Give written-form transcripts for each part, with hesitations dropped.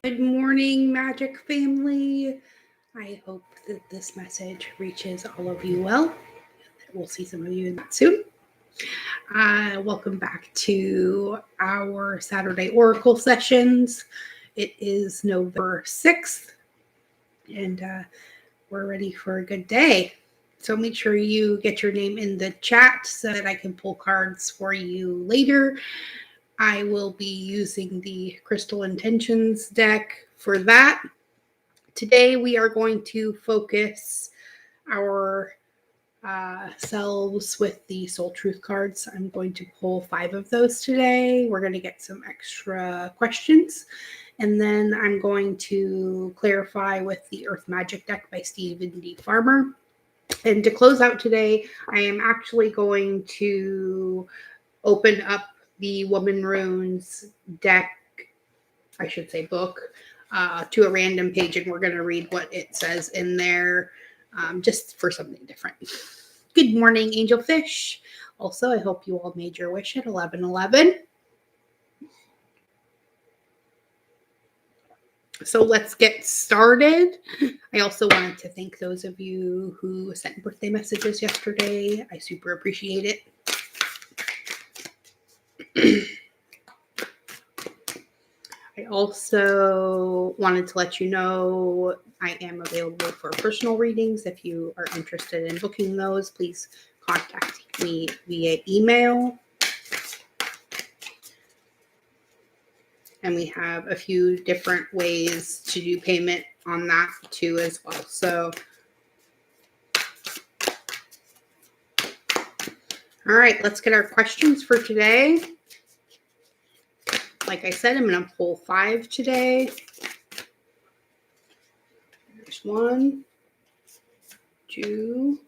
Good morning, Magic Family. I hope that this message reaches all of you well. We'll see some of you soon. Welcome back to our Saturday Oracle sessions. It is November 6th, and we're ready for a good day. So make sure you get your name in the chat so that I can pull cards for you later. I will be using the Crystal Intentions deck for that. Today we are going to focus our selves with the Soul Truth cards. I'm going to pull 5 of those today. We're going to get some extra questions. And then I'm going to clarify with the Earth Magic deck by Stephen D. Farmer. And to close out today, I am actually going to open up the Woman Runes deck, I should say book, to a random page, and we're going to read what it says in there, just for something different. Good morning, Angel Fish. Also, I hope you all made your wish at 11:11. So let's get started. I also wanted to thank those of you who sent birthday messages yesterday. I super appreciate it. I also wanted to let you know I am available for personal readings. If you are interested in booking those, please contact me via email. And we have a few different ways to do payment on that too as well. So, all right, let's get our questions for today. Like I said, I'm going to pull 5 today. There's 1, 2,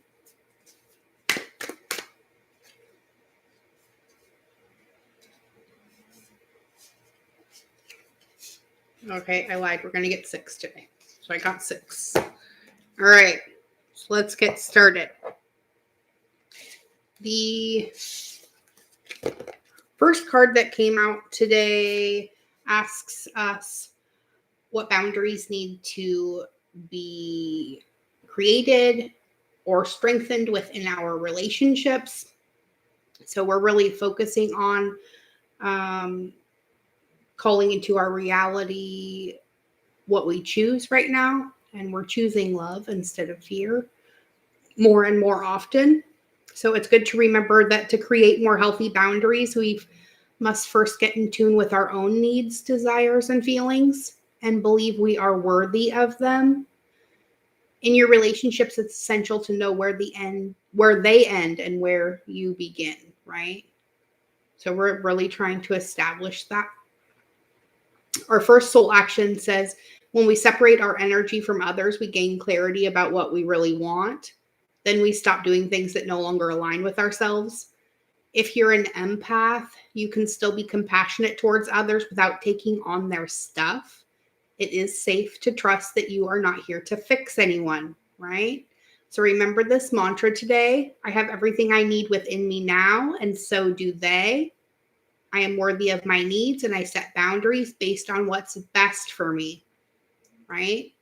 okay, I lied. We're going to get 6 today. So I got 6. All right, so let's get started. The first card that came out today asks us what boundaries need to be created or strengthened within our relationships. So we're really focusing on calling into our reality what we choose right now. And we're choosing love instead of fear more and more often. So it's good to remember that to create more healthy boundaries, we must first get in tune with our own needs, desires, and feelings and believe we are worthy of them. In your relationships, it's essential to know where they end and where you begin, right? So we're really trying to establish that. Our first soul action says, when we separate our energy from others, we gain clarity about what we really want. Then we stop doing things that no longer align with ourselves. If you're an empath, you can still be compassionate towards others without taking on their stuff. It is safe to trust that you are not here to fix anyone, right? So remember this mantra today. I have everything I need within me now, and so do they. I am worthy of my needs, and I set boundaries based on what's best for me, right?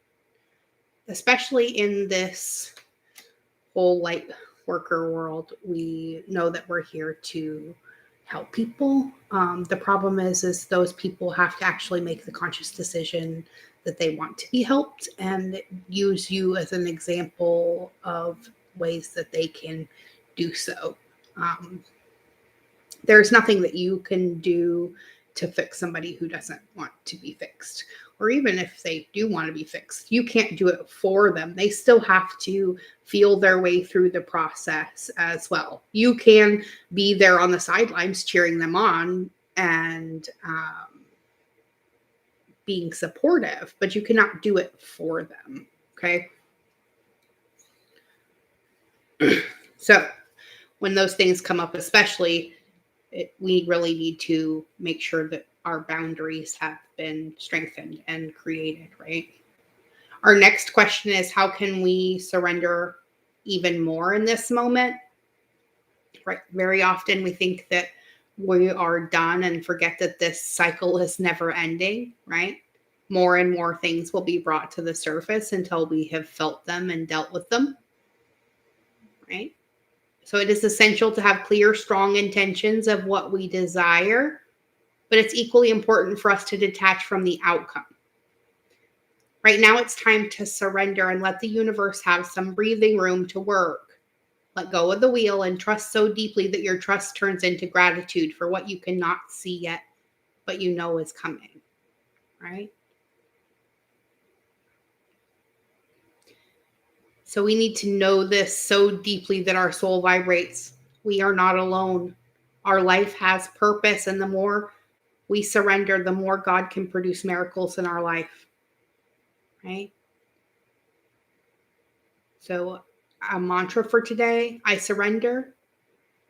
Especially in this whole light worker world, we know that we're here to help people. The problem is those people have to actually make the conscious decision that they want to be helped and use you as an example of ways that they can do so. There's nothing that you can do to fix somebody who doesn't want to be fixed. Or even if they do want to be fixed, you can't do it for them. They still have to feel their way through the process as well. You can be there on the sidelines cheering them on and being supportive, but you cannot do it for them, okay? So when those things come up, especially, we really need to make sure that our boundaries have been strengthened and created, right? Our next question is, how can we surrender even more in this moment? Right? Very often we think that we are done and forget that this cycle is never ending, right? more and more things will be brought to the surface until we have felt them and dealt with them, right? So it is essential to have clear, strong intentions of what we desire, but it's equally important for us to detach from the outcome. Right now, it's time to surrender and let the universe have some breathing room to work. Let go of the wheel and trust so deeply that your trust turns into gratitude for what you cannot see yet, but you know is coming, right? So we need to know this so deeply that our soul vibrates. We are not alone. Our life has purpose, and the more we surrender, the more God can produce miracles in our life, right? So a mantra for today: I surrender.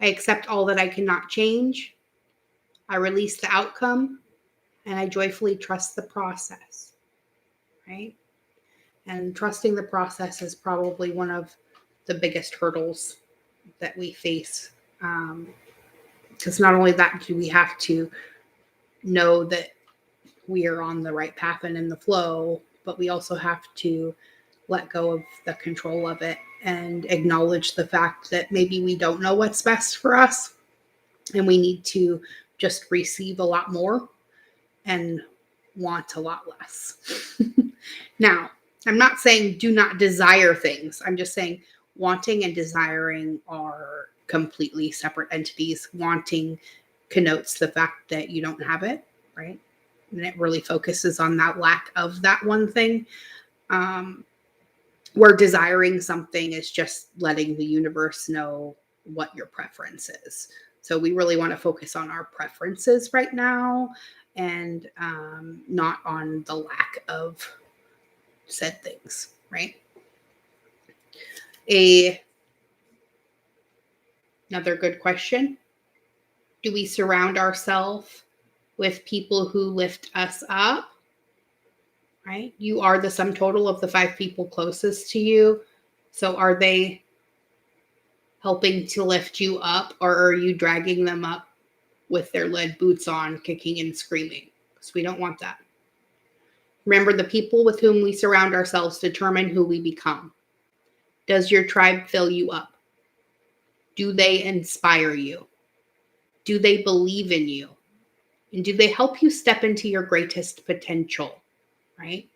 I accept all that I cannot change. I release the outcome, and I joyfully trust the process, right? And trusting the process is probably one of the biggest hurdles that we face. Because not only that, do we have to know that we are on the right path and in the flow, but we also have to let go of the control of it and acknowledge the fact that maybe we don't know what's best for us and we need to just receive a lot more and want a lot less. Now, I'm not saying do not desire things. I'm just saying wanting and desiring are completely separate entities. Wanting connotes the fact that you don't have it, right? And it really focuses on that lack of that one thing. Where desiring something is just letting the universe know what your preference is. So we really want to focus on our preferences right now and not on the lack of said things, right? Another good question. Do we surround ourselves with people who lift us up? Right? You are the sum total of the 5 people closest to you. So are they helping to lift you up, or are you dragging them up with their lead boots on, kicking and screaming? Because we don't want that. Remember, the people with whom we surround ourselves determine who we become. Does your tribe fill you up? Do they inspire you? Do they believe in you? And do they help you step into your greatest potential, right?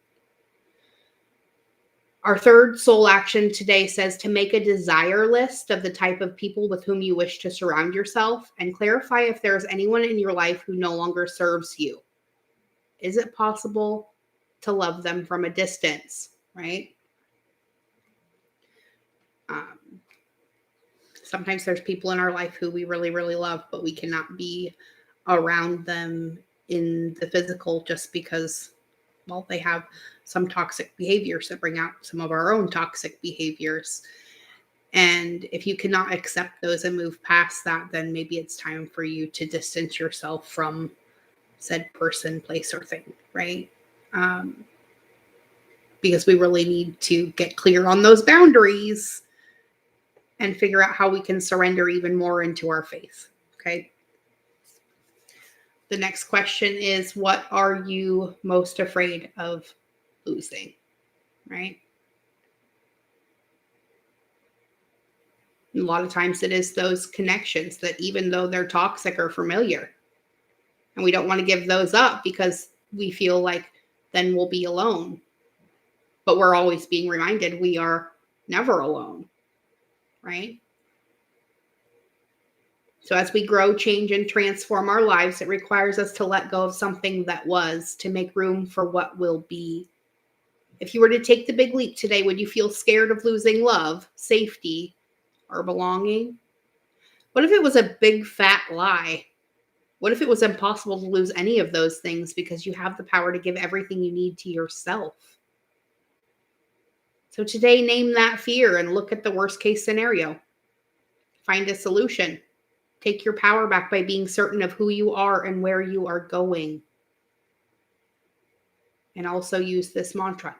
Our third soul action today says to make a desire list of the type of people with whom you wish to surround yourself and clarify if there's anyone in your life who no longer serves you. Is it possible to love them from a distance, right? Sometimes there's people in our life who we really, really love, but we cannot be around them in the physical just because, well, they have some toxic behaviors that bring out some of our own toxic behaviors. And if you cannot accept those and move past that, then maybe it's time for you to distance yourself from said person, place, or thing, right? Because we really need to get clear on those boundaries and figure out how we can surrender even more into our faith, okay? The next question is, what are you most afraid of losing, right? A lot of times it is those connections that, even though they're toxic, are familiar. And we don't want to give those up because we feel like then we'll be alone. But we're always being reminded we are never alone, right? So as we grow, change, and transform our lives, it requires us to let go of something that was to make room for what will be. If you were to take the big leap today, would you feel scared of losing love, safety, or belonging? What if it was a big fat lie? What if it was impossible to lose any of those things because you have the power to give everything you need to yourself? So today, name that fear and look at the worst case scenario. Find a solution. Take your power back by being certain of who you are and where you are going. And also use this mantra.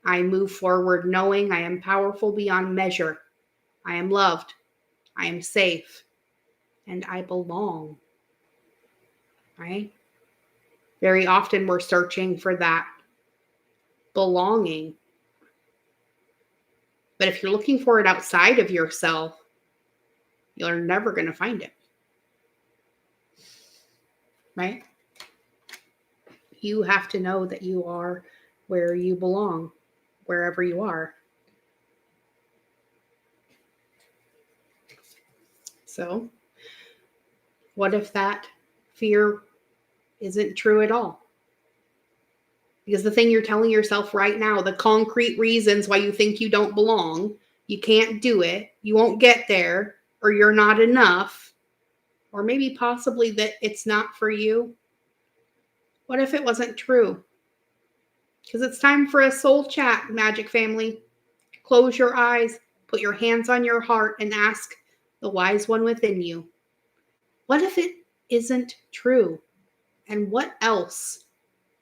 I move forward knowing I am powerful beyond measure. I am loved. I am safe. And I belong. Right? Very often we're searching for that belonging. But if you're looking for it outside of yourself, you're never going to find it. Right? You have to know that you are where you belong, wherever you are. So, what if that fear isn't true at all? Because the thing you're telling yourself right now, the concrete reasons why you think you don't belong, you can't do it, you won't get there, or you're not enough, or maybe possibly that it's not for you. What if it wasn't true? Because it's time for a soul chat, Magic Family. Close your eyes, put your hands on your heart, and ask the wise one within you, what if it isn't true? And what else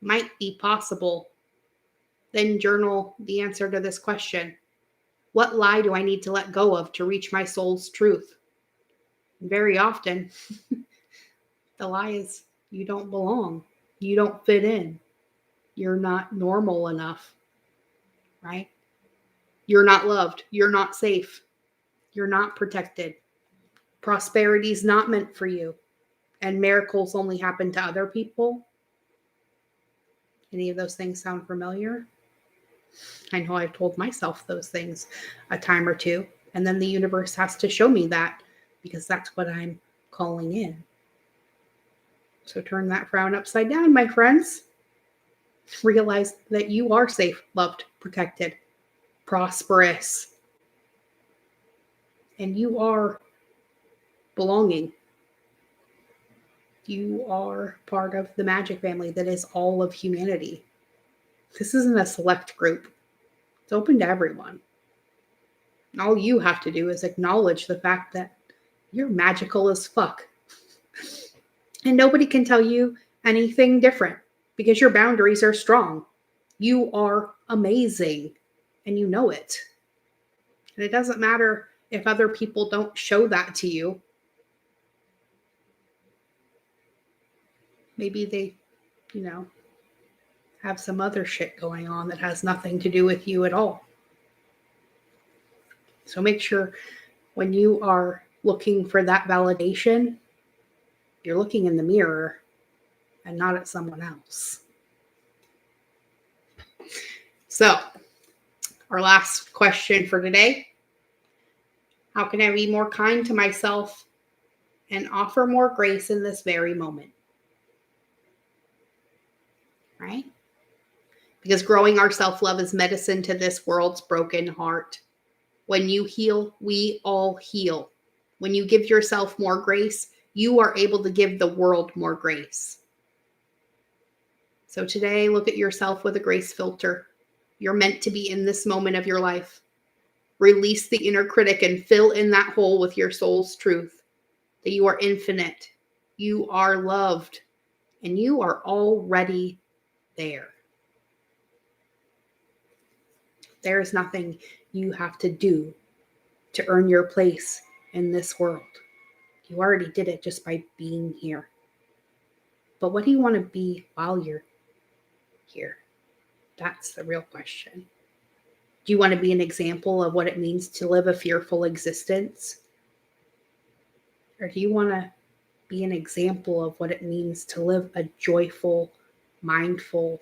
might be possible? Then journal the answer to this question. What lie do I need to let go of to reach my soul's truth? And very often, the lie is you don't belong. You don't fit in. You're not normal enough, right? You're not loved. You're not safe. You're not protected. Prosperity's not meant for you. And miracles only happen to other people. Any of those things sound familiar? I know I've told myself those things a time or two, and then the universe has to show me that because that's what I'm calling in. So turn that frown upside down, my friends. Realize that you are safe, loved, protected, prosperous, and you are belonging. You are part of the magic family that is all of humanity. This isn't a select group. It's open to everyone. All you have to do is acknowledge the fact that you're magical as fuck. And nobody can tell you anything different because your boundaries are strong. You are amazing and you know it. And it doesn't matter if other people don't show that to you. Maybe they, have some other shit going on that has nothing to do with you at all. So make sure when you are looking for that validation, you're looking in the mirror and not at someone else. So, our last question for today. How can I be more kind to myself and offer more grace in this very moment? Right? Because growing our self-love is medicine to this world's broken heart. When you heal, we all heal. When you give yourself more grace, you are able to give the world more grace. So today, look at yourself with a grace filter. You're meant to be in this moment of your life. Release the inner critic and fill in that hole with your soul's truth. That you are infinite. You are loved. And you are already there. There is nothing you have to do to earn your place in this world. You already did it just by being here. But what do you want to be while you're here? That's the real question. Do you want to be an example of what it means to live a fearful existence? Or do you want to be an example of what it means to live a joyful, mindful,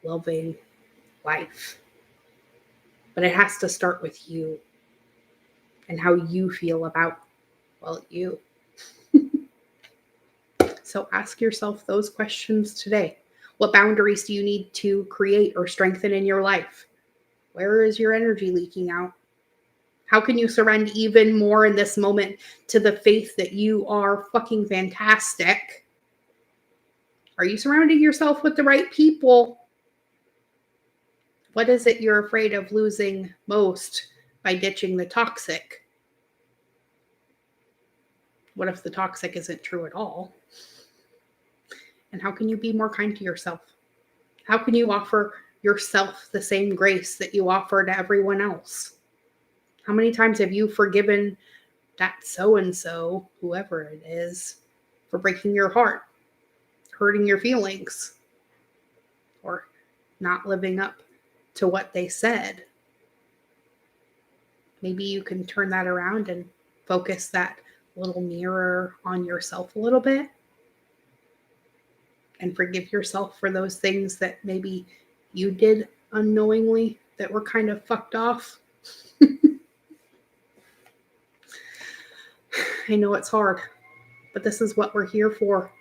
loving life? But it has to start with you and how you feel about, you. So ask yourself those questions today. What boundaries do you need to create or strengthen in your life? Where is your energy leaking out? How can you surrender even more in this moment to the faith that you are fucking fantastic? Are you surrounding yourself with the right people? What is it you're afraid of losing most by ditching the toxic? What if the toxic isn't true at all? And how can you be more kind to yourself? How can you offer yourself the same grace that you offer to everyone else? How many times have you forgiven that so-and-so, whoever it is, for breaking your heart, hurting your feelings, or not living up to what they said. Maybe you can turn that around and focus that little mirror on yourself a little bit and forgive yourself for those things that maybe you did unknowingly that were kind of fucked off. I know it's hard, but this is what we're here for.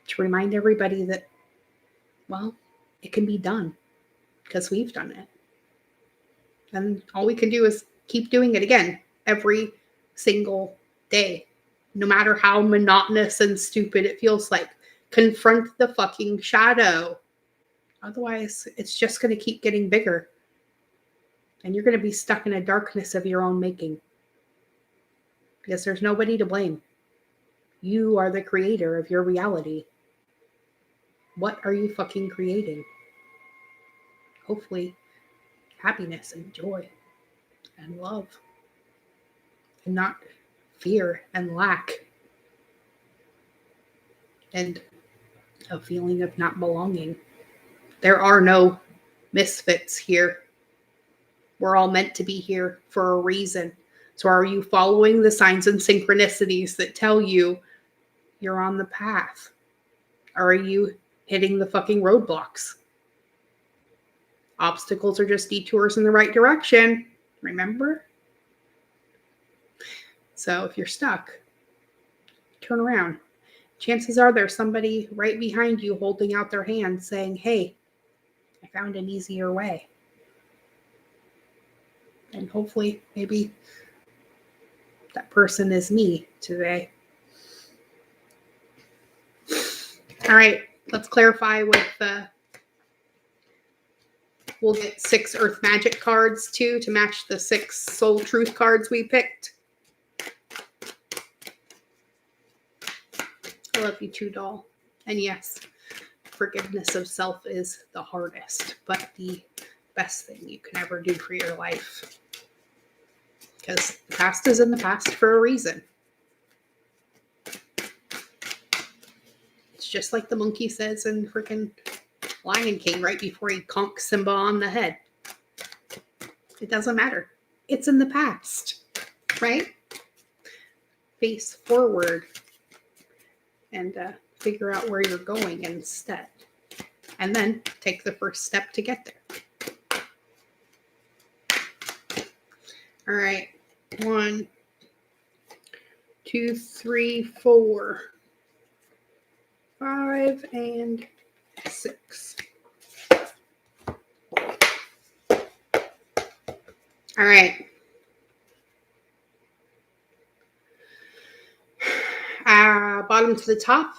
To remind everybody that, well, it can be done because we've done it. And all we can do is keep doing it again every single day, no matter how monotonous and stupid it feels like. Confront the fucking shadow. Otherwise, it's just going to keep getting bigger. And you're going to be stuck in a darkness of your own making. Because there's nobody to blame. You are the creator of your reality. What are you fucking creating? Hopefully, happiness and joy and love. And not fear and lack. And a feeling of not belonging. There are no misfits here. We're all meant to be here for a reason. So are you following the signs and synchronicities that tell you you're on the path? Or are you hitting the fucking roadblocks? Obstacles are just detours in the right direction. Remember? So if you're stuck, turn around. Chances are there's somebody right behind you holding out their hand saying, hey, I found an easier way. And hopefully, maybe that person is me today. All right, let's clarify with we'll get 6 Earth Magic cards too to match the 6 Soul Truth cards we picked. I love you too, doll. And yes, forgiveness of self is the hardest, but the best thing you can ever do for your life. Because the past is in the past for a reason. It's just like the monkey says in freaking Lion King right before he conks Simba on the head. It doesn't matter. It's in the past, right? Face forward and figure out where you're going instead. And then take the first step to get there. All right. 1, 2, 3, 4, 5, and 6. All right. Bottom to the top.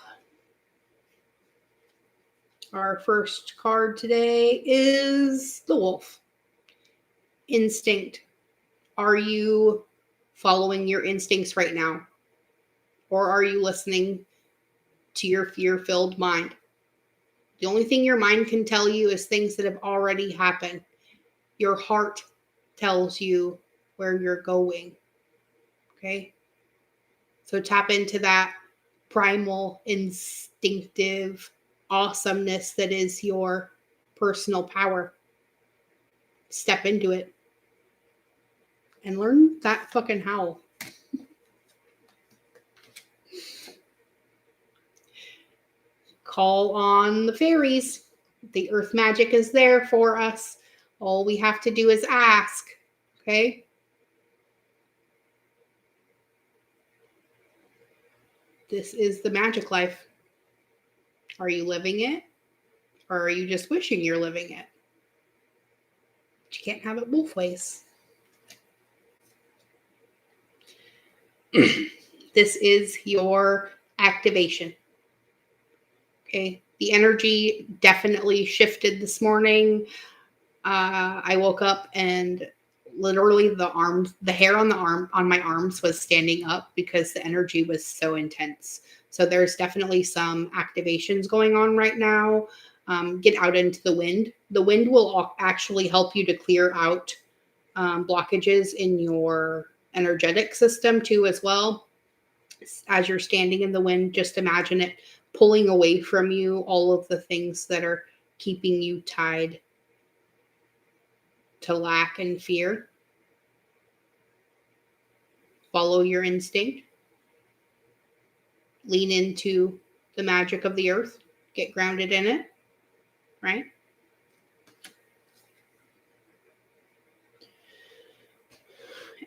Our first card today is the wolf. Instinct. Are you following your instincts right now? Or are you listening to your fear-filled mind? The only thing your mind can tell you is things that have already happened. Your heart tells you where you're going. Okay? So tap into that primal, instinctive awesomeness that is your personal power. Step into it. And learn that fucking howl. Call on the fairies. The earth magic is there for us. All we have to do is ask. Okay? This is the magic life. Are you living it? Or are you just wishing you're living it? But you can't have it both ways. This is your activation. Okay. The energy definitely shifted this morning. I woke up and literally the hair on my arms was standing up because the energy was so intense. So there's definitely some activations going on right now. Get out into the wind. The wind will actually help you to clear out blockages in your energetic system too as well. As you're standing in the wind, just imagine it pulling away from you all of the things that are keeping you tied to lack and fear. Follow your instinct. Lean into the magic of the earth. Get grounded in it, right?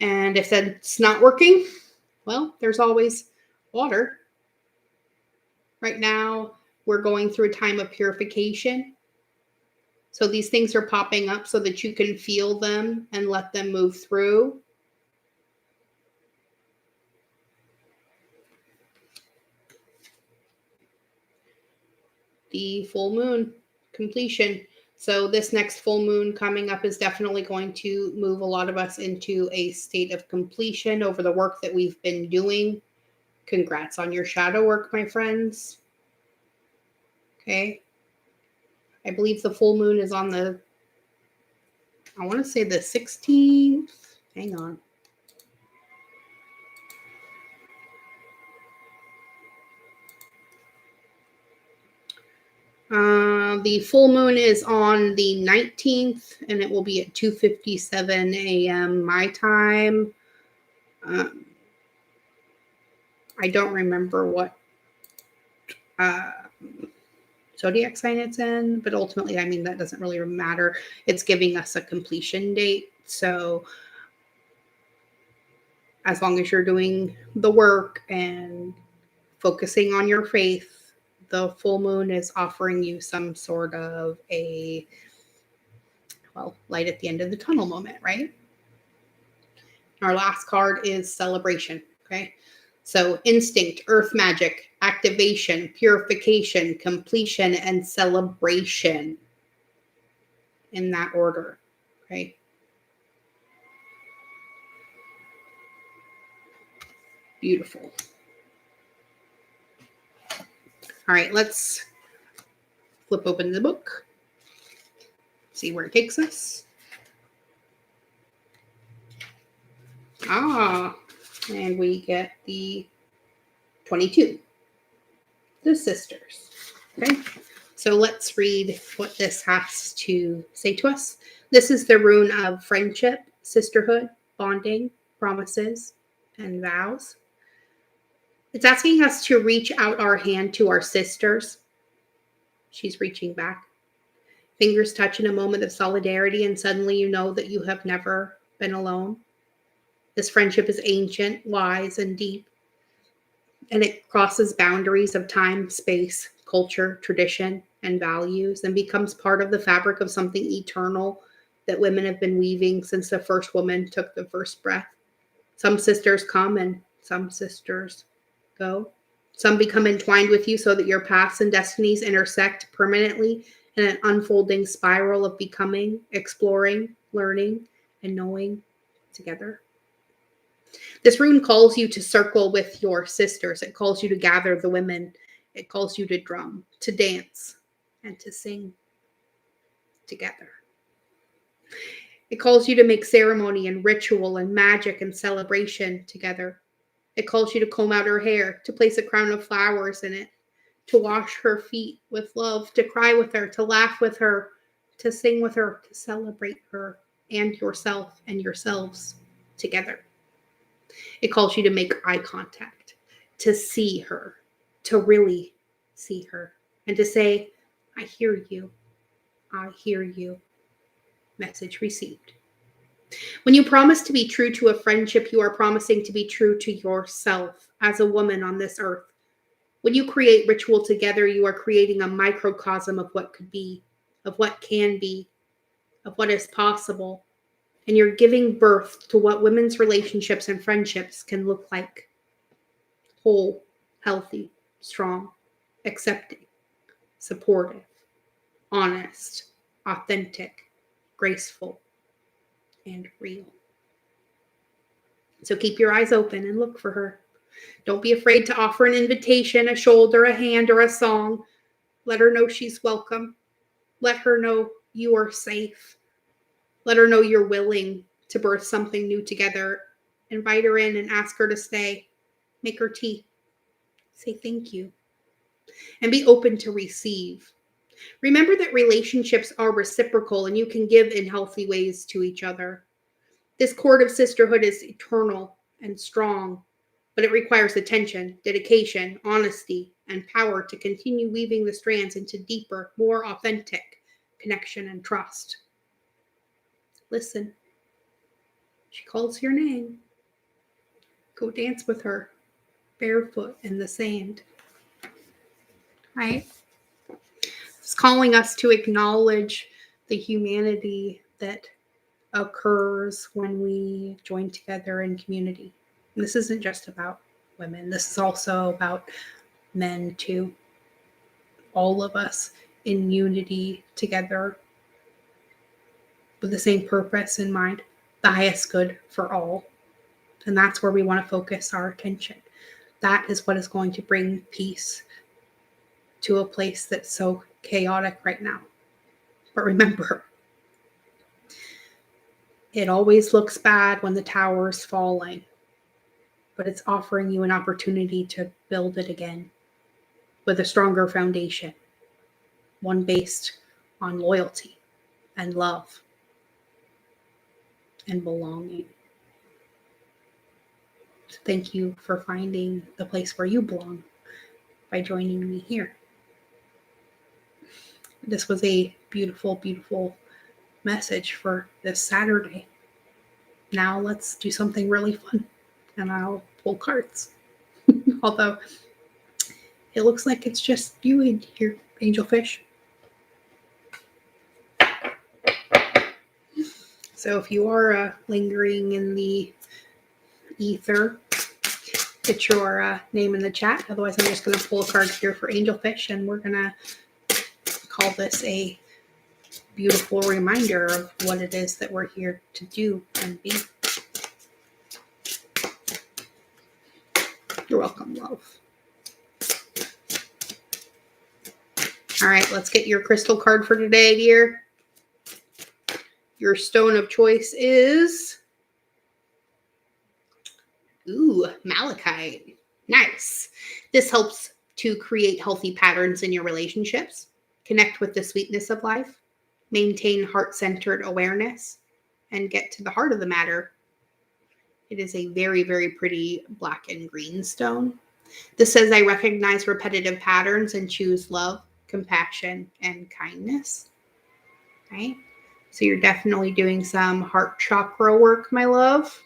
And if that's not working, well, there's always water. Right now, we're going through a time of purification. So these things are popping up so that you can feel them and let them move through. The full moon completion. So this next full moon coming up is definitely going to move a lot of us into a state of completion over the work that we've been doing. Congrats on your shadow work, my friends. Okay. I believe the full moon is on the, I want to say the 16th. Hang on. The full moon is on the 19th, and it will be at 2:57 a.m. my time. I don't remember what zodiac sign it's in, but ultimately, I mean, that doesn't really matter. It's giving us a completion date. So as long as you're doing the work and focusing on your faith, the full moon is offering you some sort of a, well, light at the end of the tunnel moment, right? Our last card is celebration, okay? So instinct, earth magic, activation, purification, completion, and celebration in that order, okay? Beautiful. All right, let's flip open the book, see where it takes us. And we get the 22, the sisters. Okay, so let's read what this has to say to us. This is the rune of friendship, sisterhood, bonding, promises, and vows. It's asking us to reach out our hand to our sisters. She's reaching back. Fingers touch in a moment of solidarity, and suddenly you know that you have never been alone. This friendship is ancient, wise, and deep, and it crosses boundaries of time, space, culture, tradition, and values, and becomes part of the fabric of something eternal that women have been weaving since the first woman took the first breath. Some sisters come and some sisters go. Some become entwined with you so that your paths and destinies intersect permanently in an unfolding spiral of becoming, exploring, learning, and knowing together. This rune calls you to circle with your sisters. It calls you to gather the women. It calls you to drum, to dance, and to sing together. It calls you to make ceremony and ritual and magic and celebration together. It calls you to comb out her hair, to place a crown of flowers in it, to wash her feet with love, to cry with her, to laugh with her, to sing with her, to celebrate her and yourself and yourselves together. It calls you to make eye contact, to see her, to really see her, and to say, I hear you. I hear you. Message received. When you promise to be true to a friendship, you are promising to be true to yourself as a woman on this earth. When you create ritual together, you are creating a microcosm of what could be, of what can be, of what is possible. And you're giving birth to what women's relationships and friendships can look like. Whole, healthy, strong, accepting, supportive, honest, authentic, graceful, and real. So keep your eyes open and look for her. Don't be afraid to offer an invitation, a shoulder, a hand, or a song. Let her know she's welcome. Let her know you are safe. Let her know you're willing to birth something new together. Invite her in and ask her to stay. Make her tea. Say thank you. And be open to receive. Remember that relationships are reciprocal and you can give in healthy ways to each other. This cord of sisterhood is eternal and strong, but it requires attention, dedication, honesty, and power to continue weaving the strands into deeper, more authentic connection and trust. Listen. She calls your name. Go dance with her, barefoot in the sand. Right? It's calling us to acknowledge the humanity that occurs when we join together in community. And this isn't just about women. This is also about men too. All of us in unity together with the same purpose in mind, the highest good for all. And that's where we want to focus our attention. That is what is going to bring peace to a place that's so chaotic right now. But remember, it always looks bad when the tower's falling, but it's offering you an opportunity to build it again with a stronger foundation, one based on loyalty and love and belonging. So thank you for finding the place where you belong by joining me here. This was a beautiful, beautiful message for this Saturday. Now let's do something really fun, and I'll pull cards. Although it looks like it's just you in here, angelfish. So if you are lingering in the ether, get your name in the chat. Otherwise, I'm just going to pull a card here for angelfish, and we're going to call this a beautiful reminder of what it is that we're here to do and be. You're welcome, love. All right, let's get your crystal card for today, dear. Your stone of choice is malachite. Nice. This helps to create healthy patterns in your relationships, connect with the sweetness of life, maintain heart-centered awareness, and get to the heart of the matter. It is a very, very pretty black and green stone. This says, I recognize repetitive patterns and choose love, compassion, and kindness. Right? So you're definitely doing some heart chakra work, my love.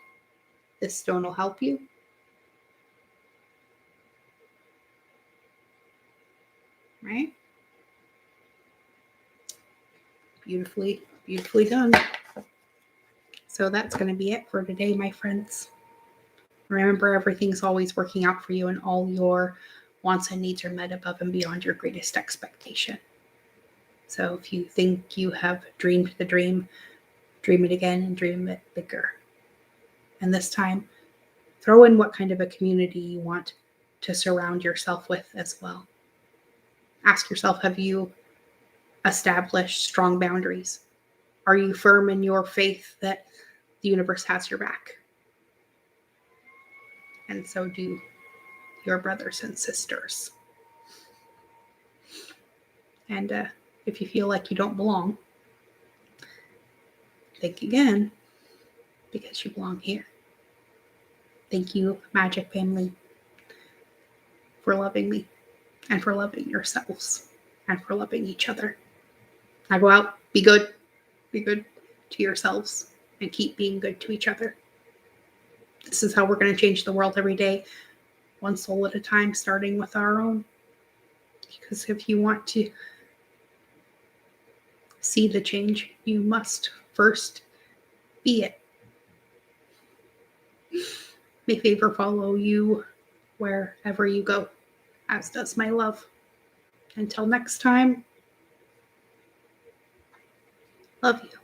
This stone will help you. Right? Beautifully, beautifully done. So that's going to be it for today, my friends. Remember, everything's always working out for you, and all your wants and needs are met above and beyond your greatest expectation. So if you think you have dreamed the dream, dream it again and dream it bigger. And this time, throw in what kind of a community you want to surround yourself with as well. Ask yourself, have you established strong boundaries? Are you firm in your faith that the universe has your back? And so do your brothers and sisters. And if you feel like you don't belong, think again, because you belong here. Thank you, Magic Family, for loving me and for loving yourselves and for loving each other. Now go out, be good to yourselves, and keep being good to each other. This is how we're going to change the world every day, one soul at a time, starting with our own. Because if you want to see the change, you must first be it. May favor follow you wherever you go, as does my love. Until next time, love you.